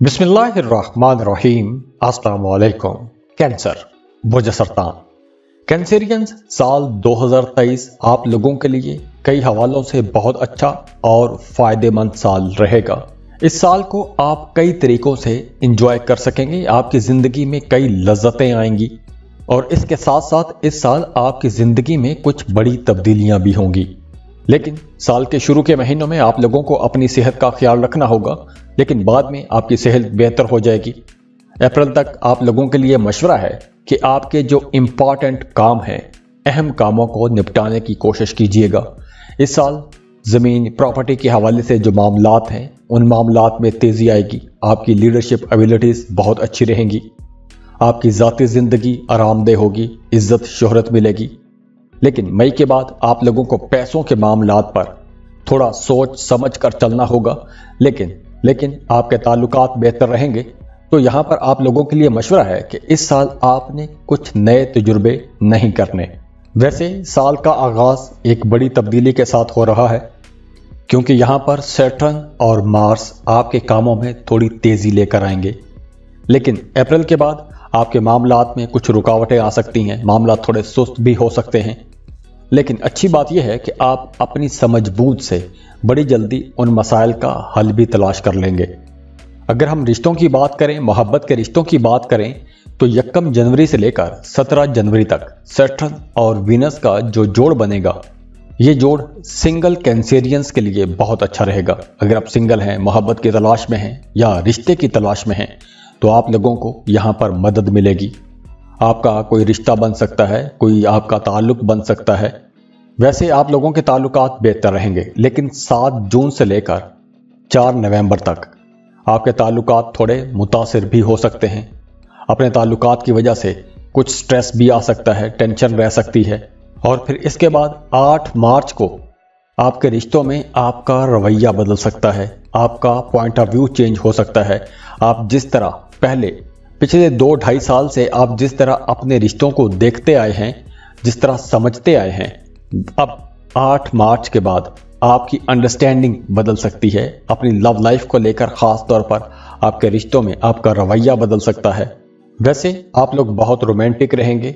बिस्मिल्लाहिर्रहमानिर्रहीम। अस्सलाम वालेकुम। कैंसर बोझ सरतान कैंसेरियंस साल 2023 आप लोगों के लिए कई हवालों से बहुत अच्छा और फायदेमंद साल रहेगा। इस साल को आप कई तरीकों से एंजॉय कर सकेंगे। आपकी जिंदगी में कई लज्जतें आएंगी और इसके साथ साथ इस साल आपकी जिंदगी में कुछ बड़ी तब्दीलियां भी होंगी। लेकिन साल के शुरू के महीनों में आप लोगों को अपनी सेहत का ख्याल रखना होगा, लेकिन बाद में आपकी सेहत बेहतर हो जाएगी। अप्रैल तक आप लोगों के लिए मशवरा है कि आपके जो इम्पॉर्टेंट काम हैं, अहम कामों को निपटाने की कोशिश कीजिएगा। इस साल ज़मीन प्रॉपर्टी के हवाले से जो मामलात हैं, उन मामलात में तेज़ी आएगी। आपकी लीडरशिप एबिलिटीज़ बहुत अच्छी रहेंगी। आपकी ज़ाती ज़िंदगी आरामदेह होगी, इज्जत शोहरत मिलेगी। लेकिन मई के बाद आप लोगों को पैसों के मामलात पर थोड़ा सोच समझ कर चलना होगा। लेकिन आपके ताल्लुकात बेहतर रहेंगे। तो यहाँ पर आप लोगों के लिए मशवरा है कि इस साल आपने कुछ नए तजुर्बे नहीं करने। वैसे साल का आगाज एक बड़ी तब्दीली के साथ हो रहा है, क्योंकि यहाँ पर सैटर्न और मार्स आपके कामों में थोड़ी तेजी लेकर आएंगे। लेकिन अप्रैल के बाद आपके मामलात में कुछ रुकावटें आ सकती हैं, मामला थोड़े सुस्त भी हो सकते हैं। लेकिन अच्छी बात यह है कि आप अपनी समझबूझ से बड़ी जल्दी उन मसाइल का हल भी तलाश कर लेंगे। अगर हम रिश्तों की बात करें, मोहब्बत के रिश्तों की बात करें, तो 1 जनवरी से लेकर 17 जनवरी तक सैटर्न और वीनस का जो जोड़ बनेगा, ये जोड़ सिंगल कैंसेरियंस के लिए बहुत अच्छा रहेगा। अगर आप सिंगल हैं, मोहब्बत की तलाश में हैं या रिश्ते की तलाश में हैं, तो आप लोगों को यहाँ पर मदद मिलेगी। आपका कोई रिश्ता बन सकता है, कोई आपका ताल्लुक बन सकता है। वैसे आप लोगों के ताल्लुकात बेहतर रहेंगे, लेकिन 7 जून से लेकर 4 नवंबर तक आपके ताल्लुकात थोड़े मुतासिर भी हो सकते हैं। अपने ताल्लुकात की वजह से कुछ स्ट्रेस भी आ सकता है, टेंशन रह सकती है। और फिर इसके बाद 8 मार्च को आपके रिश्तों में आपका रवैया बदल सकता है, आपका पॉइंट ऑफ व्यू चेंज हो सकता है। आप जिस तरह पिछले 2-2.5 साल से आप जिस तरह अपने रिश्तों को देखते आए हैं, जिस तरह समझते आए हैं, अब 8 मार्च के बाद आपकी अंडरस्टैंडिंग बदल सकती है। अपनी लव लाइफ को लेकर खास तौर पर आपके रिश्तों में आपका रवैया बदल सकता है। वैसे आप लोग बहुत रोमांटिक रहेंगे।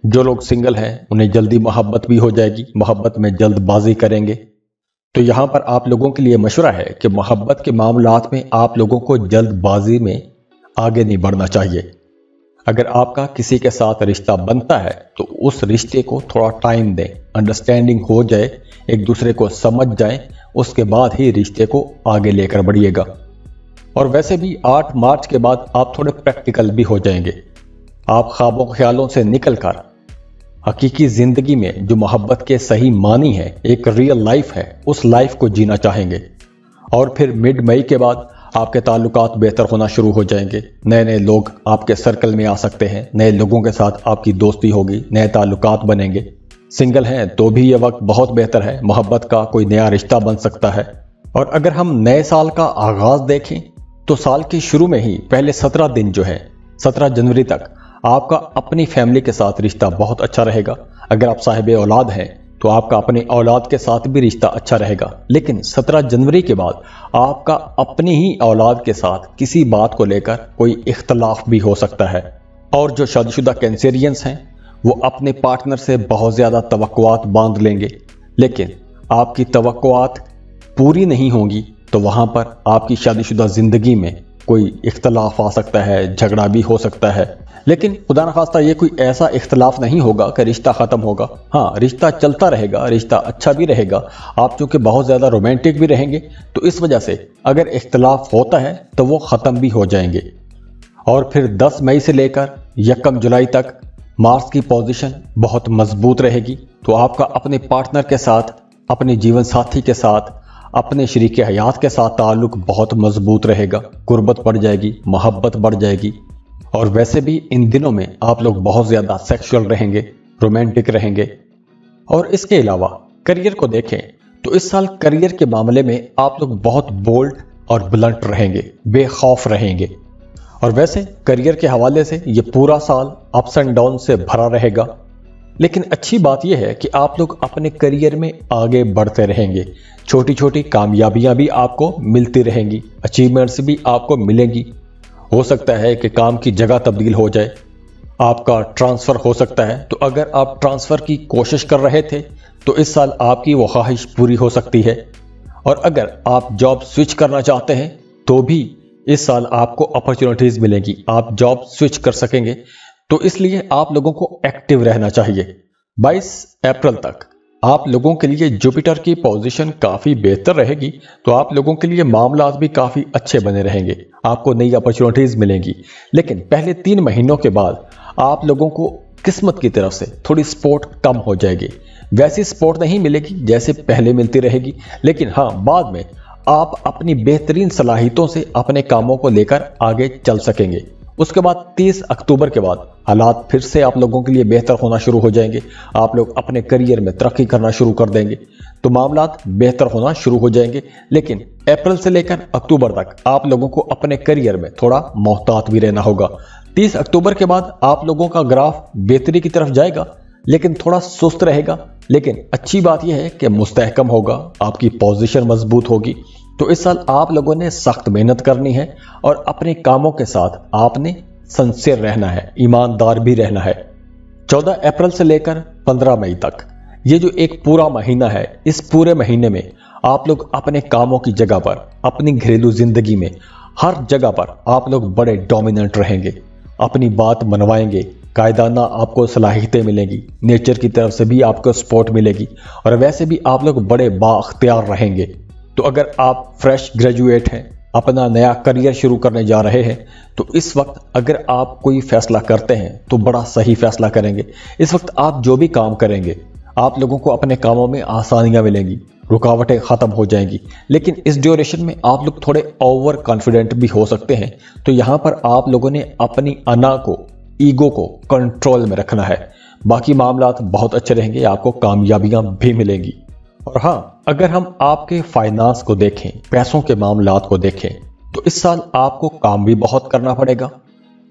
जो लोग सिंगल हैं उन्हें जल्दी मोहब्बत भी हो जाएगी, मोहब्बत में जल्दबाजी करेंगे। तो यहाँ पर आप लोगों के लिए मशवरा है कि मोहब्बत के मामलात में आप लोगों को जल्दबाजी में आगे नहीं बढ़ना चाहिए। अगर आपका किसी के साथ रिश्ता बनता है तो उस रिश्ते को थोड़ा टाइम दें, अंडरस्टैंडिंग हो जाए, एक दूसरे को समझ जाएं, उसके बाद ही रिश्ते को आगे लेकर बढ़िएगा। और वैसे भी 8 मार्च के बाद आप थोड़े प्रैक्टिकल भी हो जाएंगे। आप ख्वाबों ख्यालों से निकलकर हकीकी जिंदगी में जो मोहब्बत के सही मानी है, एक रियल लाइफ है, उस लाइफ को जीना चाहेंगे। और फिर मिड मई के बाद आपके ताल्लुकात बेहतर होना शुरू हो जाएंगे। नए नए लोग आपके सर्कल में आ सकते हैं, नए लोगों के साथ आपकी दोस्ती होगी, नए ताल्लुकात बनेंगे। सिंगल हैं तो भी ये वक्त बहुत बेहतर है, मोहब्बत का कोई नया रिश्ता बन सकता है। और अगर हम नए साल का आगाज देखें तो साल के शुरू में ही पहले 17 दिन जो है, 17 जनवरी तक आपका अपनी फैमिली के साथ रिश्ता बहुत अच्छा रहेगा। अगर आप साहिब औलाद हैं तो आपका अपने औलाद के साथ भी रिश्ता अच्छा रहेगा। लेकिन 17 जनवरी के बाद आपका अपनी ही औलाद के साथ किसी बात को लेकर कोई इख्तलाफ भी हो सकता है। और जो शादीशुदा कैंसेरियंस हैं वो अपने पार्टनर से बहुत ज़्यादा तवक्कुआत बांध लेंगे, लेकिन आपकी तवक्कुआत पूरी नहीं होंगी तो वहाँ पर आपकी शादीशुदा ज़िंदगी में कोई इख्तलाफ आ सकता है, झगड़ा भी हो सकता है। लेकिन खुदा न खास्ता ये कोई ऐसा इख्तलाफ नहीं होगा कि रिश्ता ख़त्म होगा। हाँ, रिश्ता चलता रहेगा, रिश्ता अच्छा भी रहेगा। आप चूँकि बहुत ज़्यादा रोमांटिक भी रहेंगे तो इस वजह से अगर इख्तलाफ होता है तो वो ख़त्म भी हो जाएंगे। और फिर 10 मई से लेकर 1 जुलाई तक मार्स की पोजीशन बहुत मजबूत रहेगी। तो आपका अपने पार्टनर के साथ, अपने जीवन साथी के साथ, अपने शरीक हयात के साथ ताल्लुक बहुत मजबूत रहेगा, गुर्बत बढ़ जाएगी, मोहब्बत बढ़ जाएगी। और वैसे भी इन दिनों में आप लोग बहुत ज़्यादा सेक्सुअल रहेंगे, रोमांटिक रहेंगे। और इसके अलावा करियर को देखें तो इस साल करियर के मामले में आप लोग बहुत बोल्ड और ब्लंट रहेंगे, बेखौफ रहेंगे। और वैसे करियर के हवाले से ये पूरा साल अप्स एंड डाउन से भरा रहेगा। लेकिन अच्छी बात यह है कि आप लोग अपने करियर में आगे बढ़ते रहेंगे, छोटी छोटी कामयाबियां भी आपको मिलती रहेंगी, अचीवमेंट्स भी आपको मिलेंगी। हो सकता है कि काम की जगह तब्दील हो जाए, आपका ट्रांसफ़र हो सकता है। तो अगर आप ट्रांसफ़र की कोशिश कर रहे थे तो इस साल आपकी वो ख्वाहिश पूरी हो सकती है। और अगर आप जॉब स्विच करना चाहते हैं तो भी इस साल आपको अपॉर्चुनिटीज़ मिलेंगी, आप जॉब स्विच कर सकेंगे। तो इसलिए आप लोगों को एक्टिव रहना चाहिए। 22 अप्रैल तक आप लोगों के लिए जुपिटर की पोजीशन काफ़ी बेहतर रहेगी, तो आप लोगों के लिए मामलात भी काफ़ी अच्छे बने रहेंगे, आपको नई अपॉर्चुनिटीज़ मिलेंगी। लेकिन पहले 3 महीनों के बाद आप लोगों को किस्मत की तरफ से थोड़ी सपोर्ट कम हो जाएगी। वैसी सपोर्ट नहीं मिलेगी जैसे पहले मिलती रहेगी, लेकिन हाँ, बाद में आप अपनी बेहतरीन सलाहियतों से अपने कामों को लेकर आगे चल सकेंगे। उसके बाद 30 अक्टूबर के बाद हालात फिर से आप लोगों के लिए बेहतर होना शुरू हो जाएंगे, आप लोग अपने करियर में तरक्की करना शुरू कर देंगे, तो मामलात बेहतर होना शुरू हो जाएंगे। लेकिन अप्रैल से लेकर अक्टूबर तक आप लोगों को अपने करियर में थोड़ा मोहतात भी रहना होगा। 30 अक्टूबर के बाद आप लोगों का ग्राफ बेहतरी की तरफ जाएगा, लेकिन थोड़ा सुस्त रहेगा। लेकिन अच्छी बात यह है कि मुस्तहकम होगा, आपकी पोजीशन मजबूत होगी। तो इस साल आप लोगों ने सख्त मेहनत करनी है और अपने कामों के साथ आपने सिंसियर रहना है, ईमानदार भी रहना है। 14 अप्रैल से लेकर 15 मई तक ये जो एक पूरा महीना है, इस पूरे महीने में आप लोग अपने कामों की जगह पर, अपनी घरेलू जिंदगी में हर जगह पर आप लोग बड़े डोमिनेंट रहेंगे, अपनी बात मनवाएंगे, कायदाना आपको सलाहियतें मिलेंगी, नेचर की तरफ से भी आपको सपोर्ट मिलेगी और वैसे भी आप लोग बड़े बाख्तियार रहेंगे। तो अगर आप फ्रेश ग्रेजुएट हैं, अपना नया करियर शुरू करने जा रहे हैं, तो इस वक्त अगर आप कोई फैसला करते हैं तो बड़ा सही फैसला करेंगे। इस वक्त आप जो भी काम करेंगे, आप लोगों को अपने कामों में आसानियां मिलेंगी, रुकावटें ख़त्म हो जाएंगी। लेकिन इस ड्यूरेशन में आप लोग थोड़े ओवर कॉन्फिडेंट भी हो सकते हैं, तो यहाँ पर आप लोगों ने अपनी अना को, ईगो को कंट्रोल में रखना है। बाकी मामलात बहुत अच्छे रहेंगे, आपको कामयाबियां भी मिलेंगी। और हाँ, अगर हम आपके फाइनेंस को देखें, पैसों के मामलात को देखें, तो इस साल आपको काम भी बहुत करना पड़ेगा,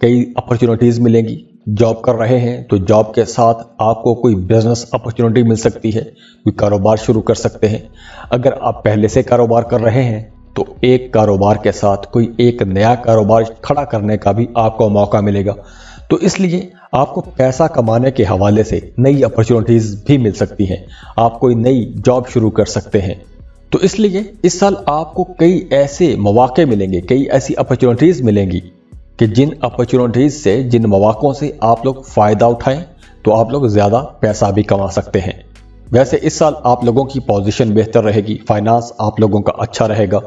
कई अपॉर्चुनिटीज़ मिलेंगी। जॉब कर रहे हैं तो जॉब के साथ आपको कोई बिजनेस अपॉर्चुनिटी मिल सकती है, कोई कारोबार शुरू कर सकते हैं। अगर आप पहले से कारोबार कर रहे हैं तो एक कारोबार के साथ कोई एक नया कारोबार खड़ा करने का भी आपको मौका मिलेगा। तो इसलिए आपको पैसा कमाने के हवाले से नई अपॉर्चुनिटीज़ भी मिल सकती हैं, आप कोई नई जॉब शुरू कर सकते हैं। तो इसलिए इस साल आपको कई ऐसे मौके मिलेंगे, कई ऐसी अपॉर्चुनिटीज़ मिलेंगी कि जिन अपॉर्चुनिटीज़ से, जिन मौक़ों से आप लोग फ़ायदा उठाएं तो आप लोग ज़्यादा पैसा भी कमा सकते हैं। वैसे इस साल आप लोगों की पोजीशन बेहतर रहेगी, फाइनेंस आप लोगों का अच्छा रहेगा।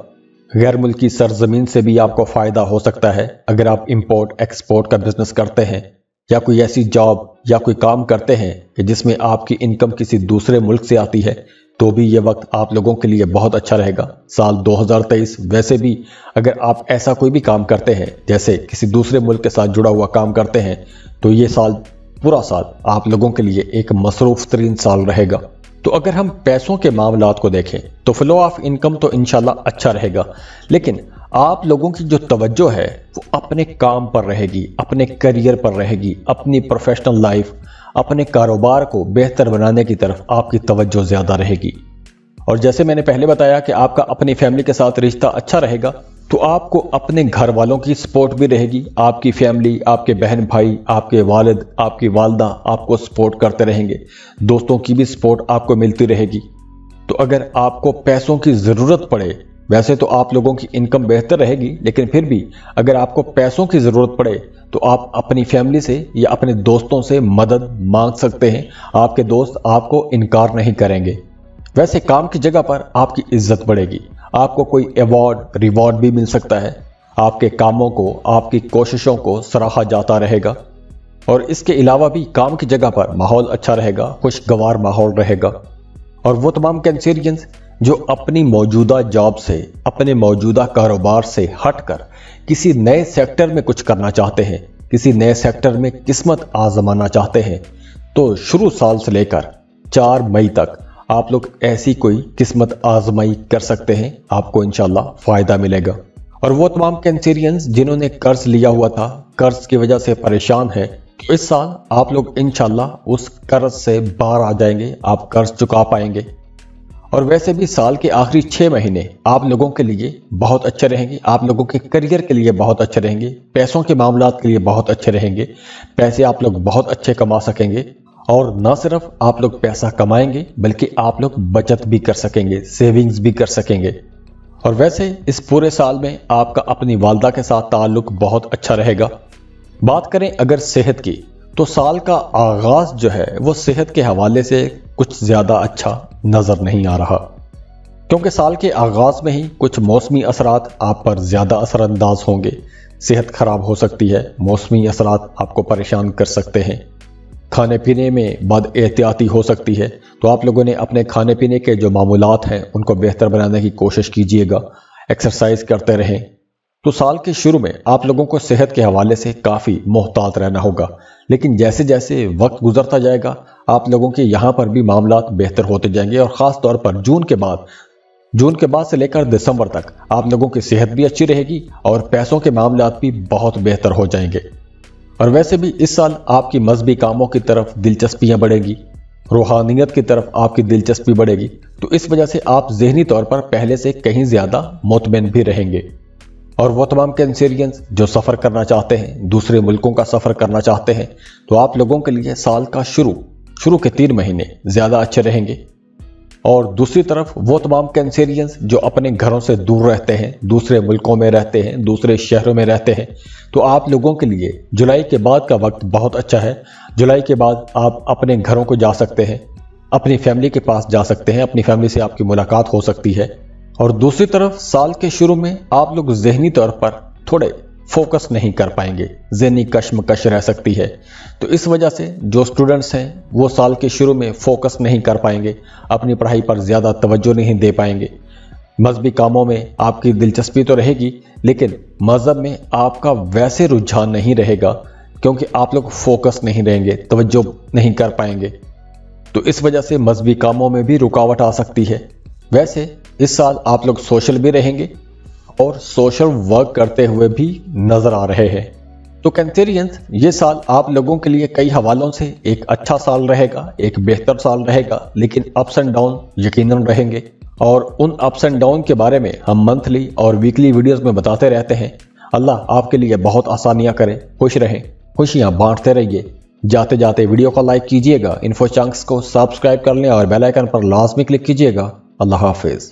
गैर मुल्की सरजमीन से भी आपको फ़ायदा हो सकता है। अगर आप इंपोर्ट एक्सपोर्ट का बिजनेस करते हैं या कोई ऐसी जॉब या कोई काम करते हैं कि जिसमें आपकी इनकम किसी दूसरे मुल्क से आती है, तो भी ये वक्त आप लोगों के लिए बहुत अच्छा रहेगा। साल 2023 वैसे भी अगर आप ऐसा कोई भी काम करते हैं, जैसे किसी दूसरे मुल्क के साथ जुड़ा हुआ काम करते हैं, तो ये साल, पूरा साल आप लोगों के लिए एक मसरूफ़ तरीन साल रहेगा। तो अगर हम पैसों के मामलात को देखें तो फ्लो ऑफ इनकम तो इंशाल्लाह अच्छा रहेगा, लेकिन आप लोगों की जो तवज्जो है वो अपने काम पर रहेगी, अपने करियर पर रहेगी, अपनी प्रोफेशनल लाइफ, अपने कारोबार को बेहतर बनाने की तरफ आपकी तवज्जो ज़्यादा रहेगी। और जैसे मैंने पहले बताया कि आपका अपनी फैमिली के साथ रिश्ता अच्छा रहेगा, तो आपको अपने घर वालों की सपोर्ट भी रहेगी। आपकी फैमिली, आपके बहन भाई, आपके वालिद, आपकी वालदा आपको सपोर्ट करते रहेंगे, दोस्तों की भी सपोर्ट आपको मिलती रहेगी। तो अगर आपको पैसों की ज़रूरत पड़े, वैसे तो आप लोगों की इनकम बेहतर रहेगी, लेकिन फिर भी अगर आपको पैसों की ज़रूरत पड़े तो आप अपनी फैमिली से या अपने दोस्तों से मदद मांग सकते हैं। आपके दोस्त आपको इनकार नहीं करेंगे। वैसे काम की जगह पर आपकी इज्जत बढ़ेगी, आपको कोई अवार्ड रिवॉर्ड भी मिल सकता है, आपके कामों को, आपकी कोशिशों को सराहा जाता रहेगा। और इसके अलावा भी काम की जगह पर माहौल अच्छा रहेगा, खुशगवार माहौल रहेगा। और वो तमाम कैंसेरियंस जो अपनी मौजूदा जॉब से, अपने मौजूदा कारोबार से हटकर किसी नए सेक्टर में कुछ करना चाहते हैं, किसी नए सेक्टर में किस्मत आजमाना चाहते हैं, तो शुरू साल से लेकर 4 मई तक आप लोग ऐसी कोई किस्मत आजमाई कर सकते हैं, आपको इंशाल्लाह फ़ायदा मिलेगा। और वो तमाम कैंसेरियंस जिन्होंने कर्ज लिया हुआ था, कर्ज की वजह से परेशान है, तो इस साल आप लोग इंशाल्लाह उस कर्ज से बाहर आ जाएंगे, आप कर्ज चुका पाएंगे। और वैसे भी साल के आखिरी 6 महीने आप लोगों के लिए बहुत अच्छे रहेंगे, आप लोगों के करियर के लिए बहुत अच्छे रहेंगे, पैसों के मामलात के लिए बहुत अच्छे रहेंगे। पैसे आप लोग बहुत अच्छे कमा सकेंगे और ना सिर्फ आप लोग पैसा कमाएंगे बल्कि आप लोग बचत भी कर सकेंगे, सेविंग्स भी कर सकेंगे। और वैसे इस पूरे साल में आपका अपनी वालदा के साथ ताल्लुक बहुत अच्छा रहेगा। बात करें अगर सेहत की, तो साल का आगाज जो है वो सेहत के हवाले से कुछ ज्यादा अच्छा नजर नहीं आ रहा, क्योंकि साल के आगाज में ही कुछ मौसमी असरात आप पर ज्यादा असरअंदाज होंगे। सेहत खराब हो सकती है, मौसमी असरात आपको परेशान कर सकते हैं। खाने पीने में बद एहतियाती हो सकती है, तो आप लोगों ने अपने खाने पीने के जो मामूलात हैं उनको बेहतर बनाने की कोशिश कीजिएगा, एक्सरसाइज करते रहें। तो साल के शुरू में आप लोगों को सेहत के हवाले से काफ़ी मोहतात रहना होगा, लेकिन जैसे जैसे वक्त गुजरता जाएगा आप लोगों के यहाँ पर भी मामलात बेहतर होते जाएंगे। और ख़ास तौर पर जून के बाद से लेकर दिसंबर तक आप लोगों की सेहत भी अच्छी रहेगी और पैसों के मामलात भी बहुत बेहतर हो जाएंगे। और वैसे भी इस साल आपकी मजहबी कामों की तरफ दिलचस्पियाँ बढ़ेगी, रूहानियत की तरफ आपकी दिलचस्पी बढ़ेगी, तो इस वजह से आप ज़हनी तौर पर पहले से कहीं ज़्यादा मुतमईन भी रहेंगे। और वो तमाम कैंसेरियंस जो सफ़र करना चाहते हैं, दूसरे मुल्कों का सफ़र करना चाहते हैं, तो आप लोगों के लिए साल का शुरू के 3 महीने ज़्यादा अच्छे रहेंगे। और दूसरी तरफ वो तमाम कैंसेरियंस जो अपने घरों से दूर रहते हैं, दूसरे मुल्कों में रहते हैं, दूसरे शहरों में रहते हैं, तो आप लोगों के लिए जुलाई के बाद का वक्त बहुत अच्छा है। जुलाई के बाद आप अपने घरों को जा सकते हैं, अपनी फैमिली के पास जा सकते हैं, अपनी फैमिली से आपकी मुलाकात हो सकती है। और दूसरी तरफ साल के शुरू में आप लोग ज़हनी तौर पर थोड़े फोकस नहीं कर पाएंगे, ज़हनी कश्मकश रह सकती है। तो इस वजह से जो स्टूडेंट्स हैं वो साल के शुरू में फोकस नहीं कर पाएंगे, अपनी पढ़ाई पर ज़्यादा तवज्जो नहीं दे पाएंगे। मजहबी कामों में आपकी दिलचस्पी तो रहेगी, लेकिन मज़हब में आपका वैसे रुझान नहीं रहेगा, क्योंकि आप लोग फोकस नहीं रहेंगे, तवज्जो नहीं कर पाएंगे। तो इस वजह से मजहबी कामों में भी रुकावट आ सकती है। वैसे इस साल आप लोग सोशल भी रहेंगे और सोशल वर्क करते हुए भी नजर आ रहे हैं। तो कैंसेरियंस, ये साल आप लोगों के लिए कई हवालों से एक अच्छा साल रहेगा, एक बेहतर साल रहेगा, लेकिन अप्स एंड डाउन यकीनन रहेंगे। और उन अप्स एंड डाउन के बारे में हम मंथली और वीकली वीडियोस में बताते रहते हैं। अल्लाह आपके लिए बहुत आसानियां करे, खुश रहें, खुशियां बांटते रहिए। जाते जाते वीडियो को लाइक कीजिएगा, इन्फो चंक्स को सब्सक्राइब कर लें और बेल आइकन पर लाजमी क्लिक कीजिएगा। अल्लाह हाफिज।